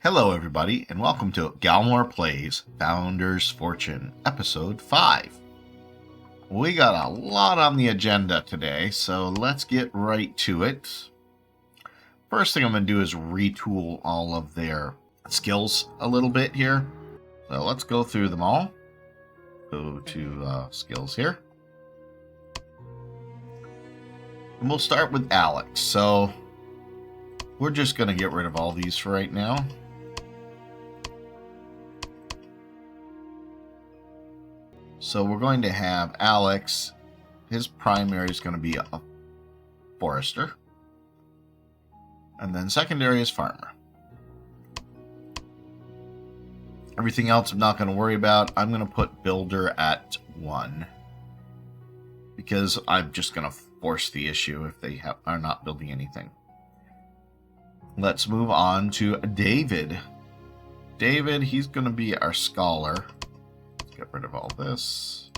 Hello, everybody, and welcome to Galmore Plays Founder's Fortune, Episode 5. We got a lot on the agenda today, so let's get right to it. First thing I'm going to do is retool all of their skills a little bit here. So let's go through them all. Go to skills here. And we'll start with Alex. So we're just going to get rid of all these for right now. So we're going to have Alex, his primary is going to be a forester. And then secondary is farmer. Everything else I'm not going to worry about. I'm going to put builder at 1. Because I'm just going to force the issue if they are not building anything. Let's move on to David. David, he's going to be our scholar. Get rid of all this.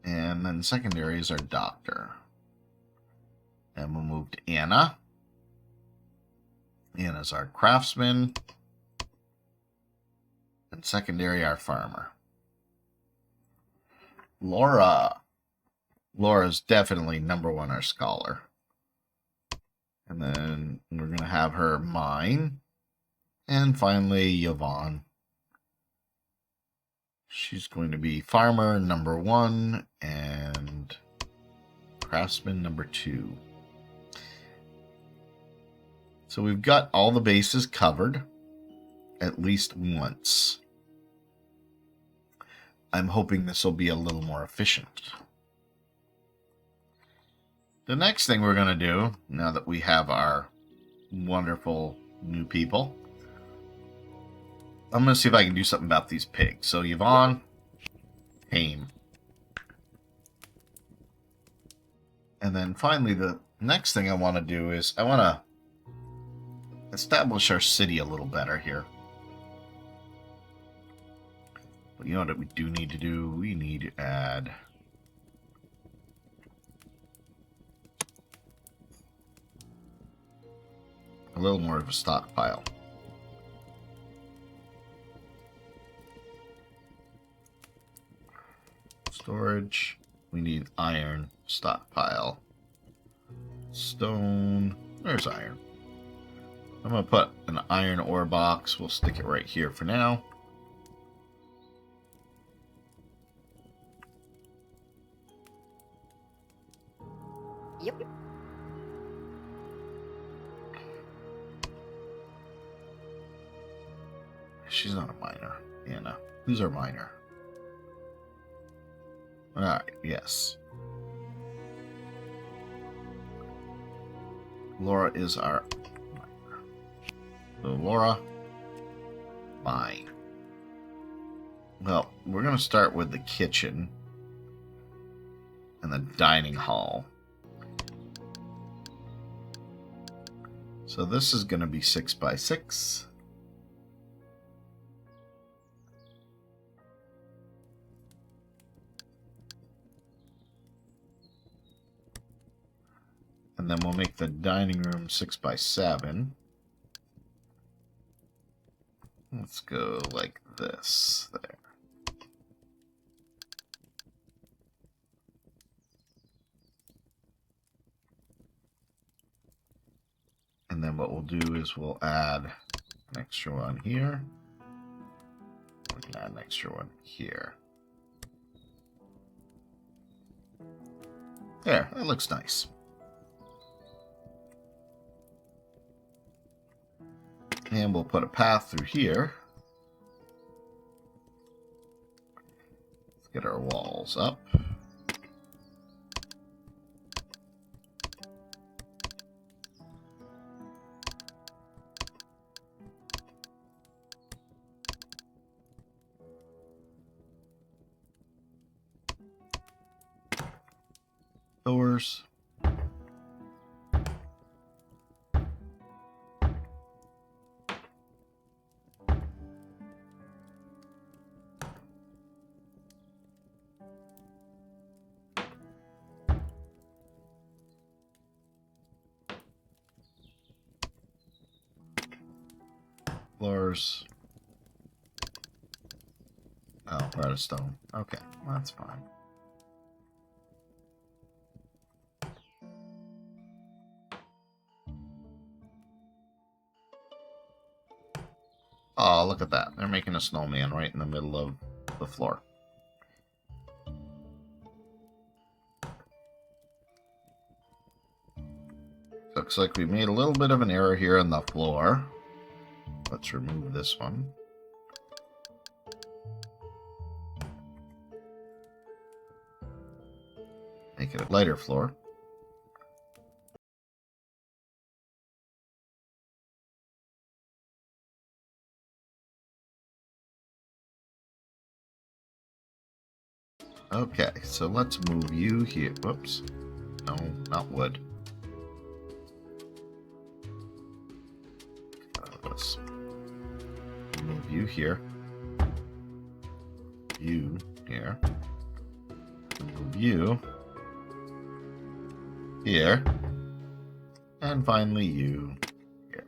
And then secondary is our doctor. And we'll move to Anna. Anna's our craftsman. And secondary our farmer. Laura. Laura's definitely number 1 our scholar. And then we're going to have her mine. And finally, Yvonne. She's going to be farmer number 1 and craftsman number 2. So we've got all the bases covered at least once. I'm hoping this will be a little more efficient. The next thing we're going to do, now that we have our wonderful new people, I'm going to see if I can do something about these pigs. So, Yvonne, tame. And then finally, the next thing I want to do is I want to establish our city a little better here. But you know what we do need to do? We need to add a little more of a stockpile. Storage. We need iron stockpile. Stone. Where's iron? I'm going to put an iron ore box. We'll stick it right here for now. Yep. She's not a miner. Anna. Who's our miner? Alright, yes. Laura is our miner. So Laura, mine. Well, we're going to start with the kitchen and the dining hall. So this is going to be 6 by 6. And then we'll make the dining room 6 by 7. Let's go like this there. And then what we'll do is we'll add an extra one here. We can add an extra one here. There, that looks nice. And we'll put a path through here. Let's get our walls up. Doors. Floors. Oh, we're out of stone. Okay, well, that's fine. Oh, look at that. They're making a snowman right in the middle of the floor. Looks like we made a little bit of an error here on the floor. Let's remove this one. Make it a lighter floor. Okay, so let's move you here. Whoops. No, not wood. Let's move you here. You here. Move you here. And finally you here.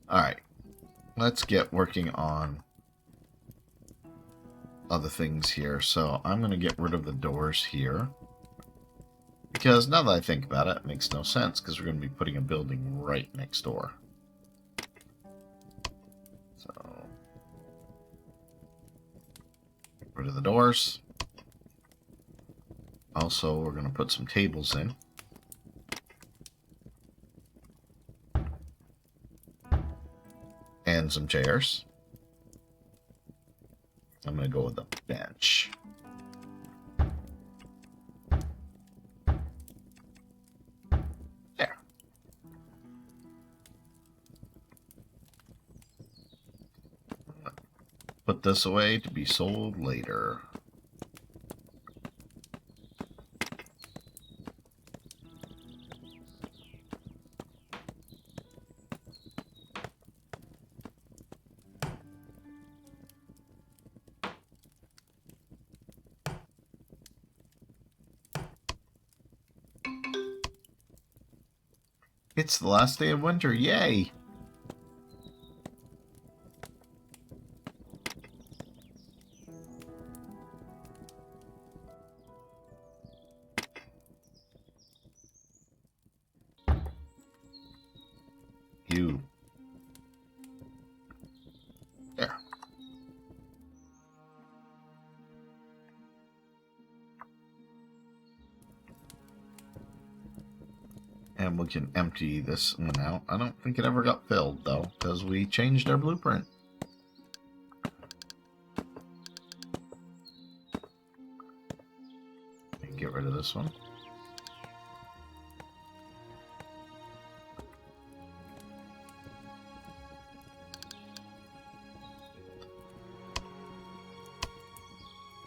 Alright, let's get working on other things here. So I'm going to get rid of the doors here. Because now that I think about it, it makes no sense because we're going to be putting a building right next door. So, get rid of the doors. Also, we're going to put some tables in. And some chairs. I'm going to go with the bench. There. Put this away to be sold later. It's the last day of winter, yay! You. There. And we can empty this one out. I don't think it ever got filled, though, because we changed our blueprint. Get rid of this one.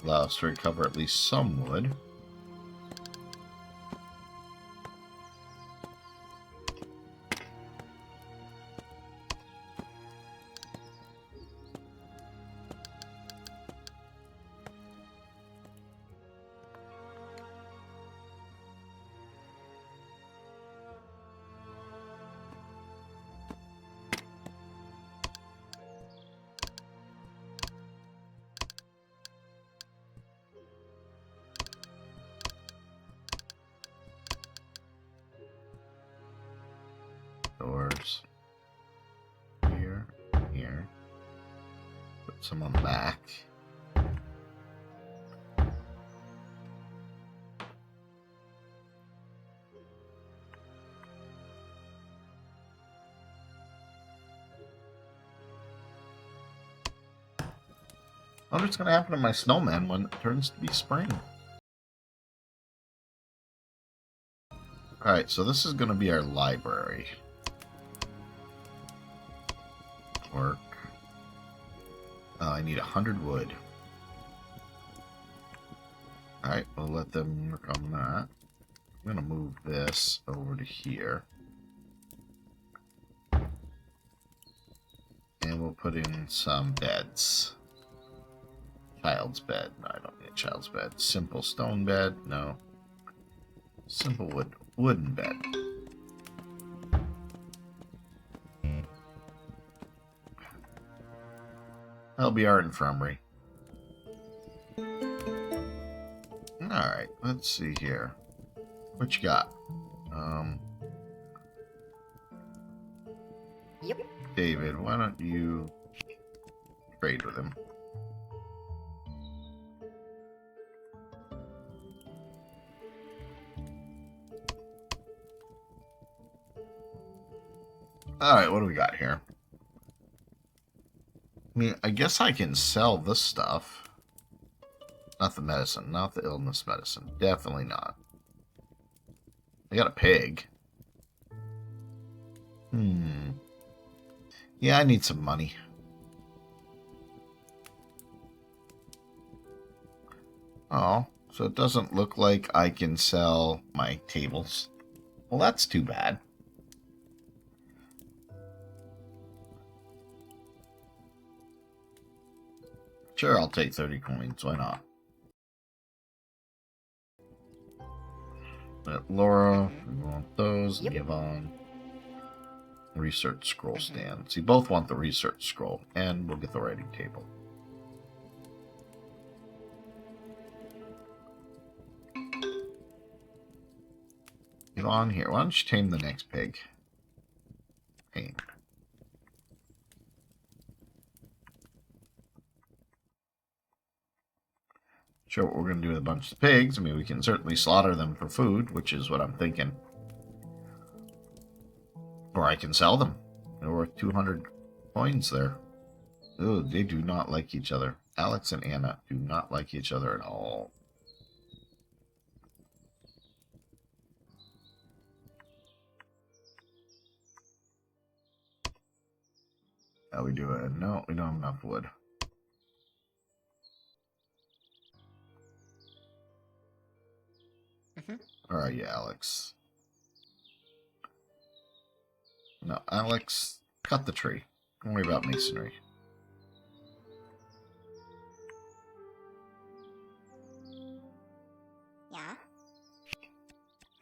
Allow us to recover at least some wood. Doors. Here, here. Put some on the back. I wonder what's going to happen to my snowman when it turns to be spring. Alright, so this is going to be our library. Work. I need 100 wood. Alright, we'll let them work on that. I'm going to move this over to here. And we'll put in some beds. Child's bed. No, I don't need a child's bed. Simple stone bed. No. Simple wooden bed. That'll be our infirmary. Alright, let's see here. What you got? Yep. David, why don't you trade with him? Alright, what do we got here? I mean, I guess I can sell this stuff. Not the medicine, not the illness medicine. Definitely not. I got a pig. Yeah, I need some money. Oh, so it doesn't look like I can sell my tables. Well, that's too bad. Sure, I'll take 30 coins. Why not? But Laura, we want those. Yep. Yvonne. Research scroll stand. So you both want the research scroll, and we'll get the writing table. Yvonne, here. Why don't you tame the next pig? Tame. Sure, what we're going to do with a bunch of pigs. I mean, we can certainly slaughter them for food, which is what I'm thinking. Or I can sell them. They're worth 200 coins there. Ooh, they do not like each other. Alex and Anna do not like each other at all. How we do it? No, we don't have enough wood. Where are you, Alex? No, Alex, cut the tree. Don't worry about masonry. Yeah.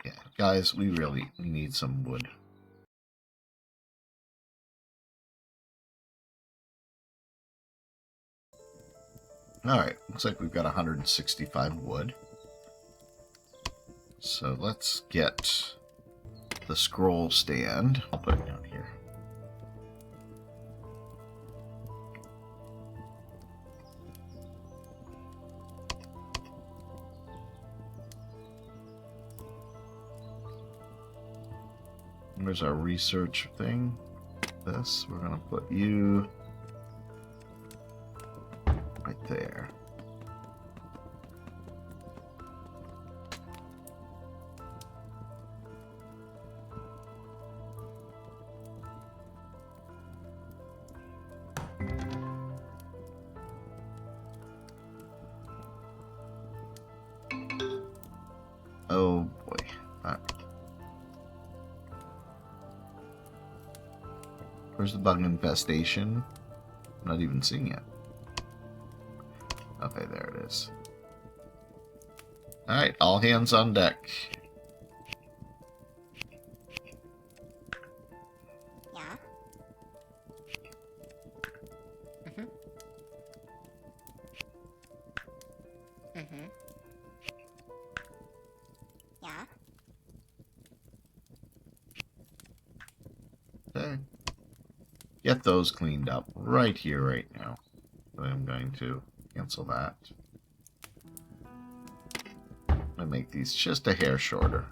Yeah, guys, we need some wood. Alright, looks like we've got 165 wood. So let's get the scroll stand. I'll put it down here. There's our research thing. This, we're going to put you right there. Oh boy. Alright. Where's the bug infestation? I'm not even seeing it. Okay, there it is. Alright, all hands on deck. Yeah. Yeah. Okay. Get those cleaned up right here, right now. So I'm going to cancel that. I'm going to make these just a hair shorter.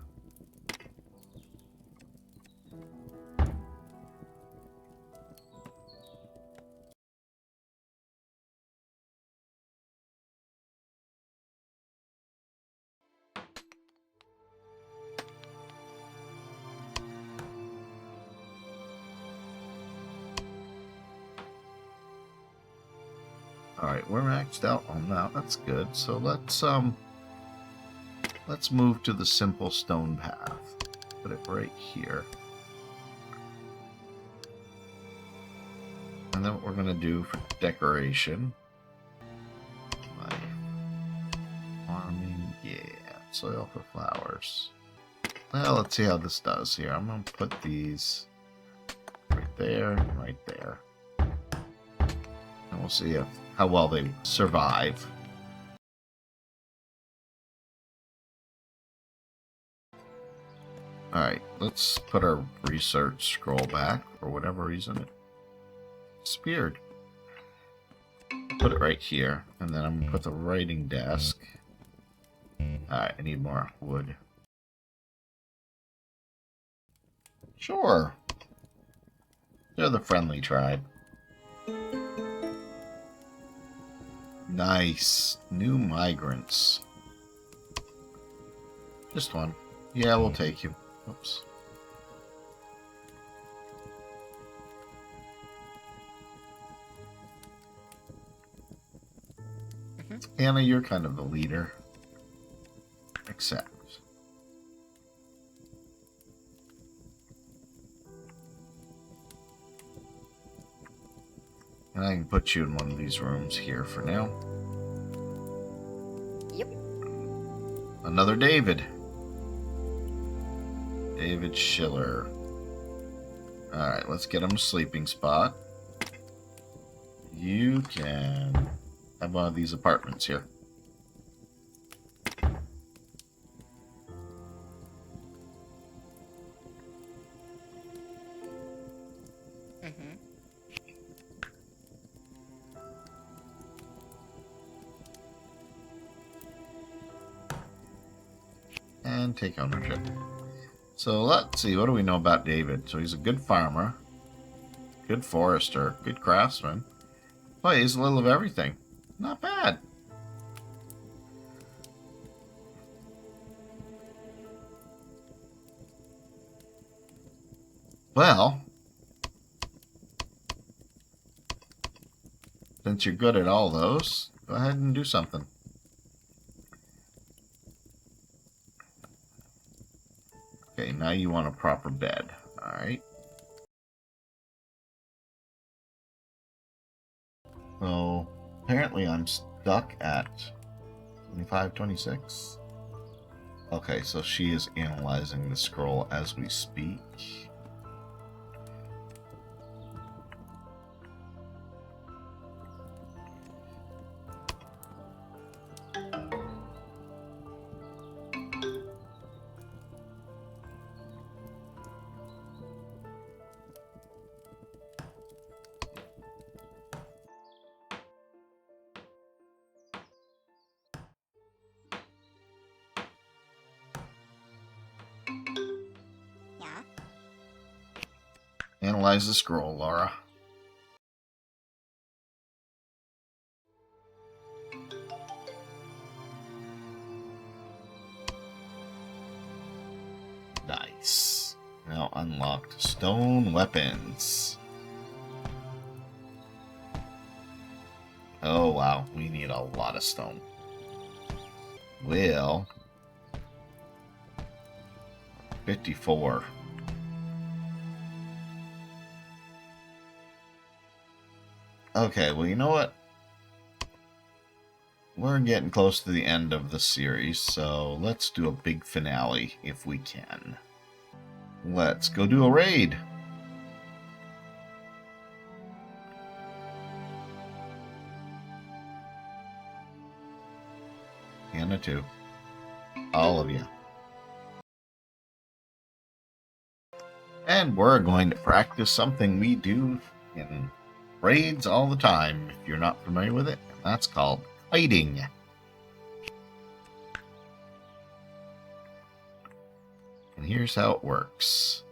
Alright, we're maxed out on that. That's good. So let's Let's move to the simple stone path. Put it right here. And then what we're going to do for decoration. Farming, yeah. Soil for flowers. Well, let's see how this does here. I'm going to put these right there, right there. And we'll see how well they survive. Alright, let's put our research scroll back. For whatever reason, it disappeared. Put it right here, and then I'm going to put the writing desk. Alright, I need more wood. Sure. They're the friendly tribe. Nice. New migrants. Just one. Yeah, we'll take you. Oops. Anna, you're kind of the leader. Accept. And I can put you in one of these rooms here for now. Yep. Another David. David Schiller. Alright, let's get him a sleeping spot. You can have one of these apartments here. And take ownership. So let's see, what do we know about David? So he's a good farmer, good forester, good craftsman. Well, he's a little of everything. Not bad. Well, since you're good at all those, go ahead and do something. Okay, now you want a proper bed. Alright. So, apparently I'm stuck at 25-26. Okay, so she is analyzing the scroll as we speak. Analyze the scroll, Laura. Nice. Now unlocked stone weapons. Oh wow, we need a lot of stone. Well, 54. Okay, well, you know what? We're getting close to the end of the series, so let's do a big finale if we can. Let's go do a raid. Anna too. All of you. And we're going to practice something we do in raids all the time, if you're not familiar with it. And that's called kiting. And here's how it works.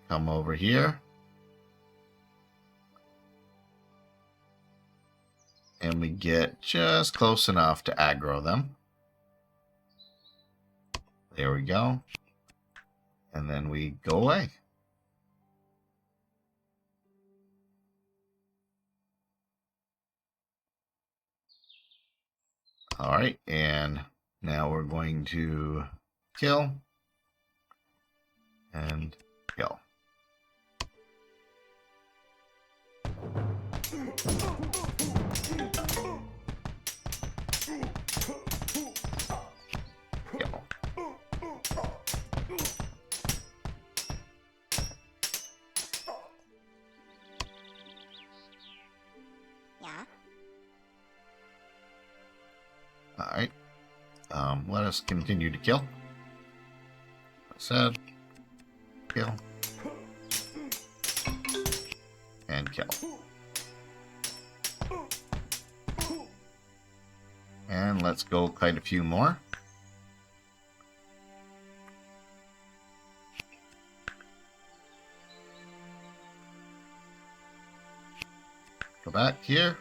Come over here. And we get just close enough to aggro them. There we go. And then we go away. All right, and now we're going to kill and kill. Kill. Yeah. All right. Let us continue to kill. I said kill and kill. And let's go kite a few more. Go back here.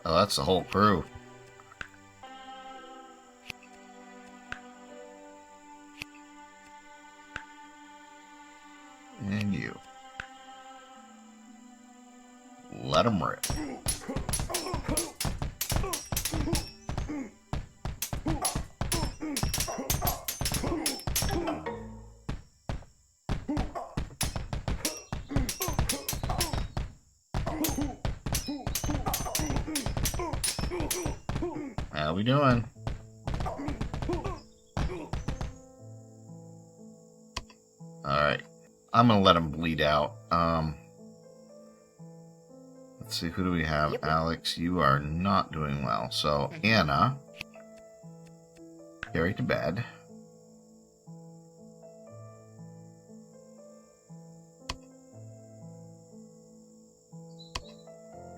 Oh, that's the whole crew. And you. Let them rip. How we doing? Alright. I'm gonna let him bleed out. Let's see, who do we have? Yep. Alex, you are not doing well. So, Anna, carry to bed.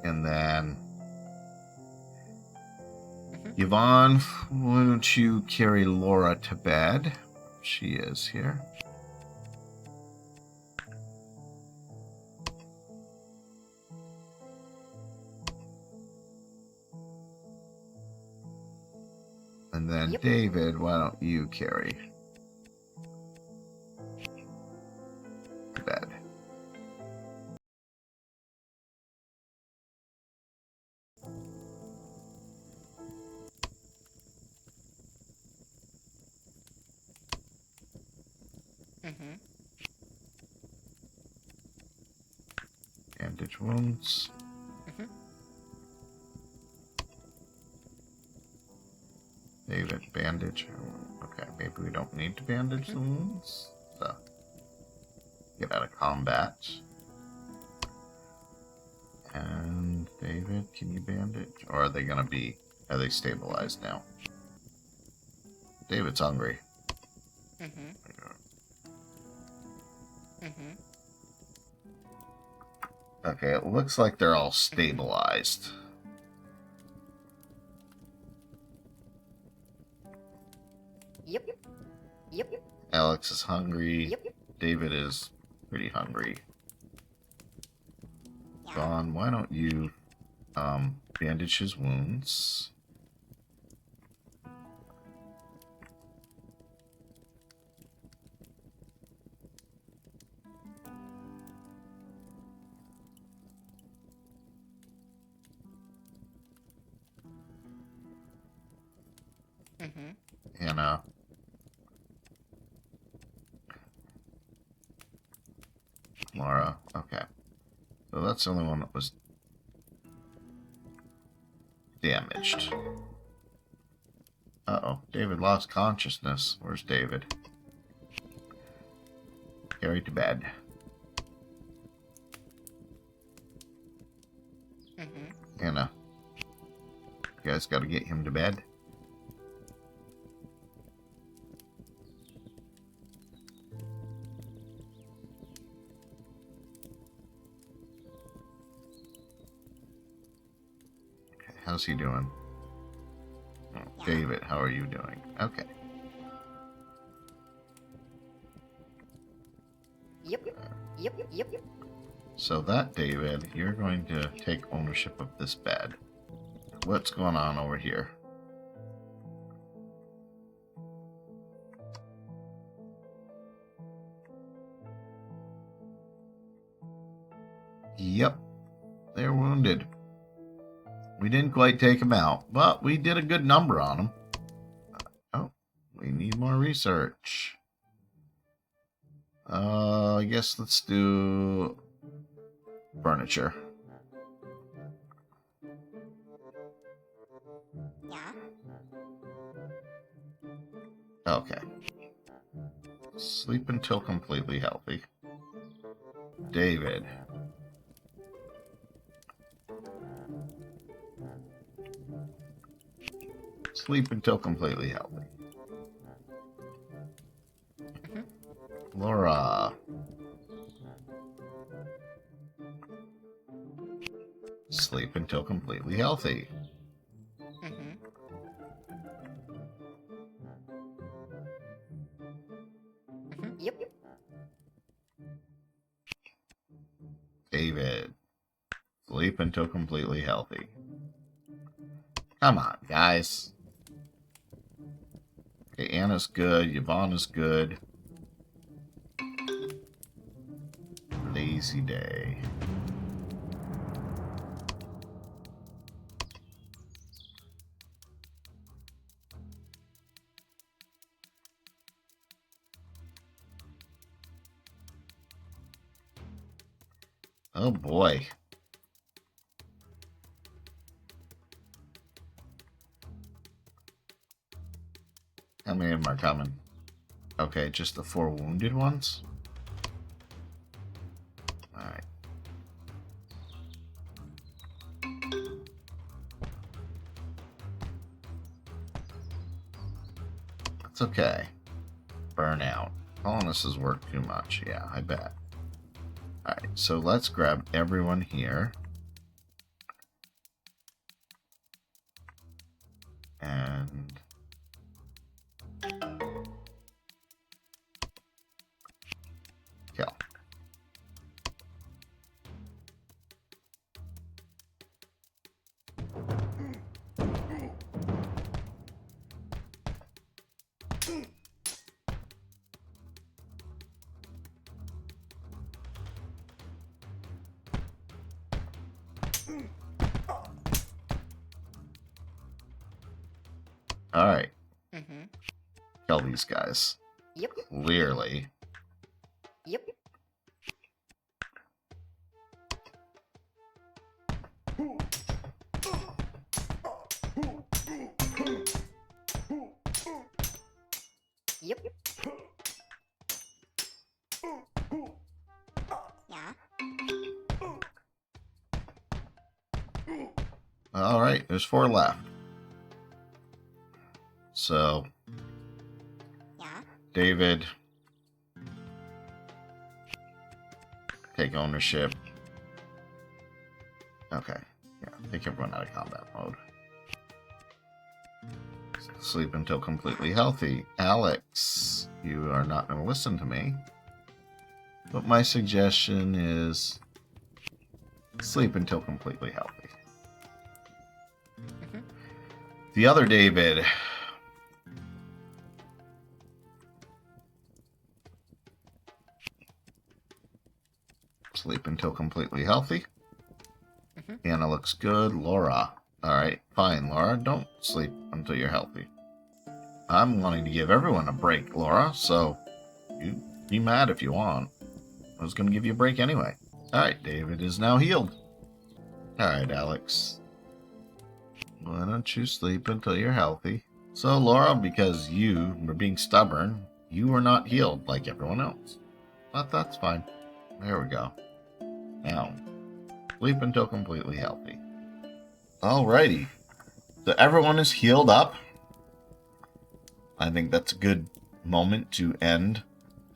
And then Yvonne, why don't you carry Laura to bed? She is here. And then David, why don't you carry to bed? Bandage wounds. David, bandage. Okay, maybe we don't need to bandage the wounds. So, get out of combat. And David, can you bandage? Or are they gonna be? Are they stabilized now? David's hungry. Okay, it looks like they're all stabilized. Yep. Alex is hungry. David is pretty hungry. Yvonne, why don't you bandage his wounds? Hannah. Laura. Okay. So that's the only one that was damaged. Uh-oh. David lost consciousness. Where's David? Carried to bed. Hannah. You guys gotta get him to bed. How's he doing? Oh, David, how are you doing? Okay. Yep. So that, David, you're going to take ownership of this bed. What's going on over here? Yep, they're wounded. We didn't quite take them out, but we did a good number on them. Oh, we need more research. I guess let's do furniture. Yeah. Okay. Sleep until completely healthy. David. Sleep until completely healthy. Laura. Sleep until completely healthy. Yep. David. Sleep until completely healthy. Come on, guys. Okay, Anna's good. Yvonne is good. Lazy day. Oh boy. How many of them are coming? Okay, just the 4 wounded ones? Alright. That's okay. Burnout. Colonists work too much. Yeah, I bet. Alright, so let's grab everyone here. And kill. Alright. Kill these guys. Yep. Clearly. Yep. Yep. Yeah. Alright, there's 4 left. So, Yeah. David, take ownership. Okay, yeah, take everyone out of combat mode. Sleep until completely healthy. Alex, you are not going to listen to me. But my suggestion is sleep until completely healthy. The other David. Sleep until completely healthy. Anna looks good. Laura. Alright, fine, Laura. Don't sleep until you're healthy. I'm wanting to give everyone a break, Laura, so you be mad if you want. I was going to give you a break anyway. Alright, David is now healed. Alright, Alex. Why don't you sleep until you're healthy? So, Laura, because you were being stubborn, you were not healed like everyone else. But that's fine. There we go. Now, sleep until completely healthy. Alrighty. So everyone is healed up. I think that's a good moment to end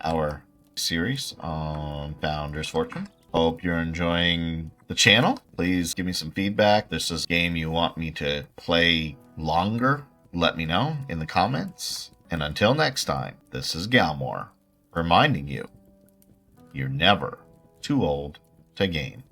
our series on Founder's Fortune. Hope you're enjoying the channel. Please give me some feedback. If this is a game you want me to play longer, let me know in the comments. And until next time, this is Galmore, reminding you, you're never too old to game.